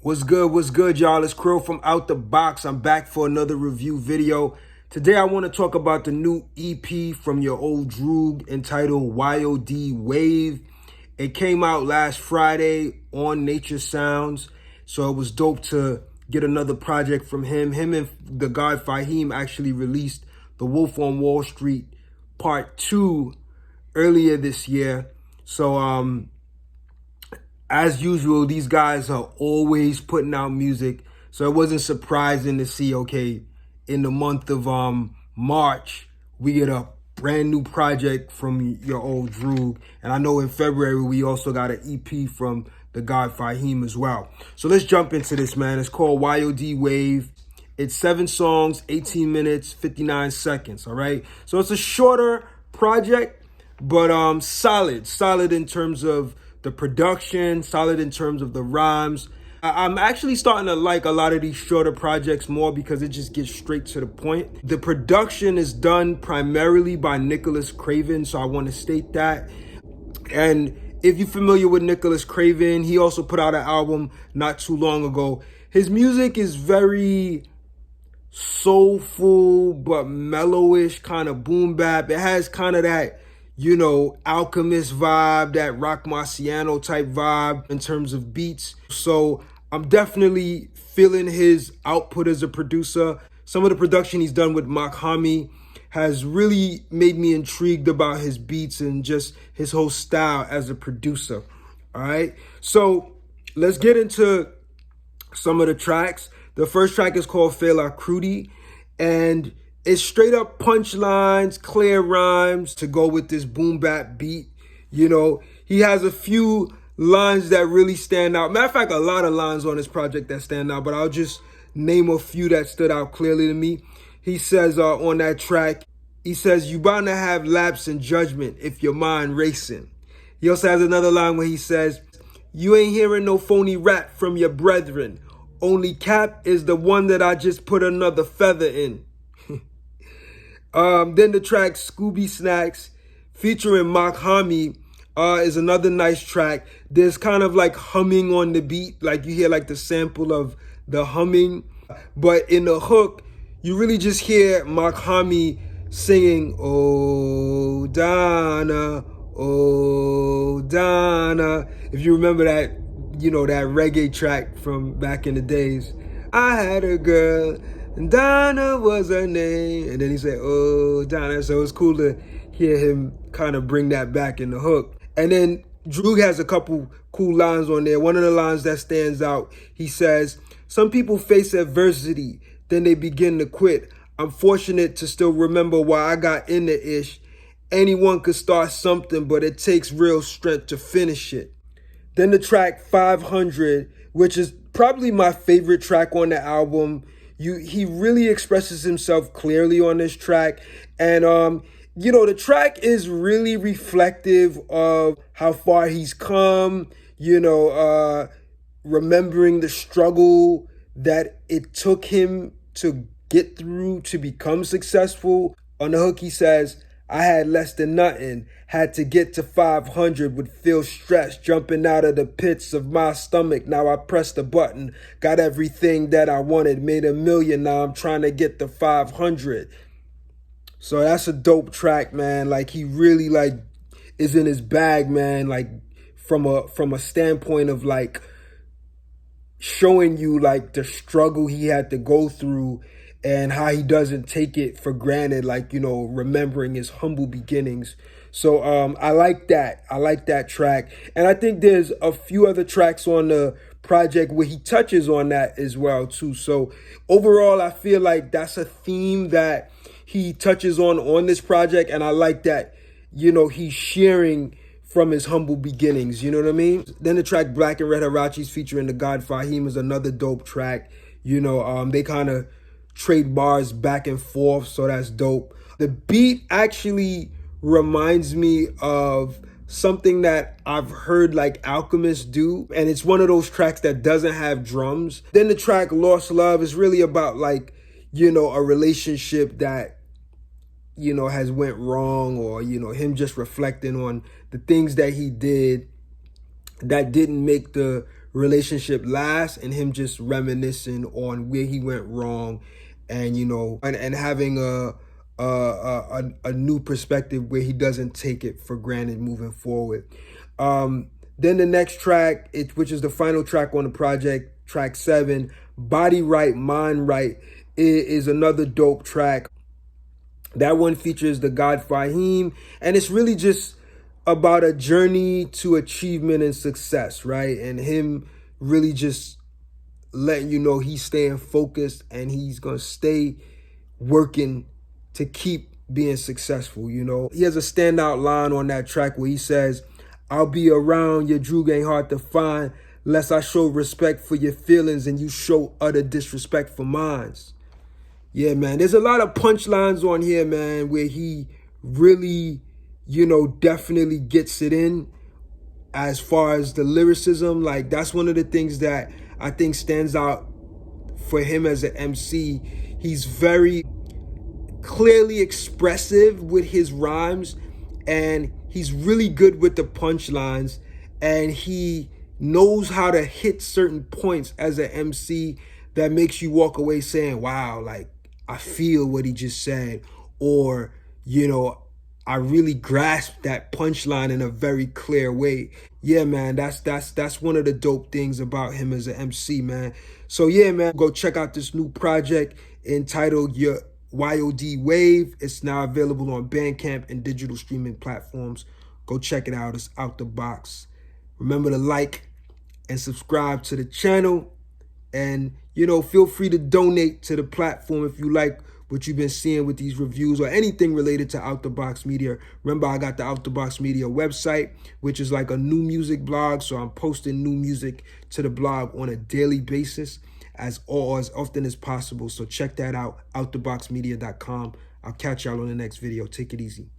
What's good, y'all? It's Krill from Out the Box. I'm back for another review video. Today, I want to talk about the new EP from your old Droog entitled Yod Wave. It came out last Friday on Nature Sounds, so it was dope to get another project from him. Him and the god Fahim actually released The Wolf on Wall Street Part 2 earlier this year. So, as usual, these guys are always putting out music. So it wasn't surprising to see, okay, in the month of March, we get a brand new project from your old Droog. And I know in February, we also got an EP from the god Fahim as well. So let's jump into this, man. It's called Yod Wave. It's 7 songs, 18 minutes, 59 seconds, all right? So it's a shorter project, but solid in terms of the production, solid in terms of the rhymes. I'm actually starting to like a lot of these shorter projects more because it just gets straight to the point. The production is done primarily by Nicholas Craven, so I want to state that. And if you're familiar with Nicholas Craven, he also put out an album not too long ago. His music is very soulful but mellowish, kind of boom bap. It has kind of that, you know, Alchemist vibe, that Rock Marciano type vibe in terms of beats. So I'm definitely feeling his output as a producer. Some of the production he's done with Makhami has really made me intrigued about his beats and just his whole style as a producer. All right, so let's get into some of the tracks. The first track is called Phalacruti, and it's straight up punchlines, clear rhymes to go with this boom bap beat. You know, he has a few lines that really stand out. Matter of fact, a lot of lines on this project that stand out, but I'll just name a few that stood out clearly to me. He says on that track, he says, "You bound to have lapse in judgment if your mind racing." He also has another line where he says, "You ain't hearing no phony rap from your brethren. Only cap is the one that I just put another feather in." Then the track Scooby Snacks featuring Makhami is another nice track. There's kind of like humming on the beat, like you hear like the sample of the humming. But in the hook, you really just hear Makhami singing, "Oh Donna, oh Donna." If you remember that, you know, that reggae track from back in the days. I had a girl, and Donna was her name. And then he said, "Oh, Donna." So it's cool to hear him kind of bring that back in the hook. And then Droog has a couple cool lines on there. One of the lines that stands out, he says, "Some people face adversity, then they begin to quit. I'm fortunate to still remember why I got in the ish. Anyone could start something, but it takes real strength to finish it." Then the track 500, which is probably my favorite track on the album. He really expresses himself clearly on this track. And, you know, the track is really reflective of how far he's come, you know, remembering the struggle that it took him to get through to become successful. On the hook, he says, "I had less than nothing, had to get to 500, would feel stressed, jumping out of the pits of my stomach. Now I pressed the button, got everything that I wanted, made $1 million, now I'm trying to get to 500. So that's a dope track, man. Like, he really, like, is in his bag, man, like, from a standpoint of, like, showing you, like, the struggle he had to go through and how he doesn't take it for granted, like, you know, remembering his humble beginnings. So I like that. I like that track. And I think there's a few other tracks on the project where he touches on that as well, too. So overall, I feel like that's a theme that he touches on this project. And I like that, you know, he's sharing from his humble beginnings, you know what I mean? Then the track Black and Red Harachis featuring the god Fahim is another dope track. You know, they kind of trade bars back and forth, so that's dope. The beat actually reminds me of something that I've heard like Alchemist do, and it's one of those tracks that doesn't have drums. Then the track Lost Love is really about, like, you know, a relationship that, you know, has went wrong, or, you know, him just reflecting on the things that he did that didn't make the relationship lasts, and him just reminiscing on where he went wrong, and and having a new perspective where he doesn't take it for granted moving forward. Then the next track, which is the final track on the project, track 7, Body Right, Mind Right, is another dope track. That one features the God Fahim, and it's really just about a journey to achievement and success, right? And him really just letting you know he's staying focused and he's going to stay working to keep being successful, He has a standout line on that track where he says, "I'll be around, your Droog ain't hard to find, lest I show respect for your feelings and you show utter disrespect for mine." Yeah, man, there's a lot of punchlines on here, man, where he really, definitely gets it in as far as the lyricism. Like, that's one of the things that I think stands out for him as an MC. He's very clearly expressive with his rhymes, and he's really good with the punchlines, and he knows how to hit certain points as an MC that makes you walk away saying, wow, like, I feel what he just said, or, I really grasped that punchline in a very clear way. Yeah, man, that's one of the dope things about him as an MC, man. So yeah, man, go check out this new project entitled Yod Wave. It's now available on Bandcamp and digital streaming platforms. Go check it out. It's out the box. Remember to like and subscribe to the channel. And, feel free to donate to the platform if you like what you've been seeing with these reviews or anything related to Out the Box Media. Remember, I got the Out the Box Media website, which is like a new music blog. So I'm posting new music to the blog on a daily basis as often as possible. So check that out, outtheboxmedia.com. I'll catch y'all on the next video. Take it easy.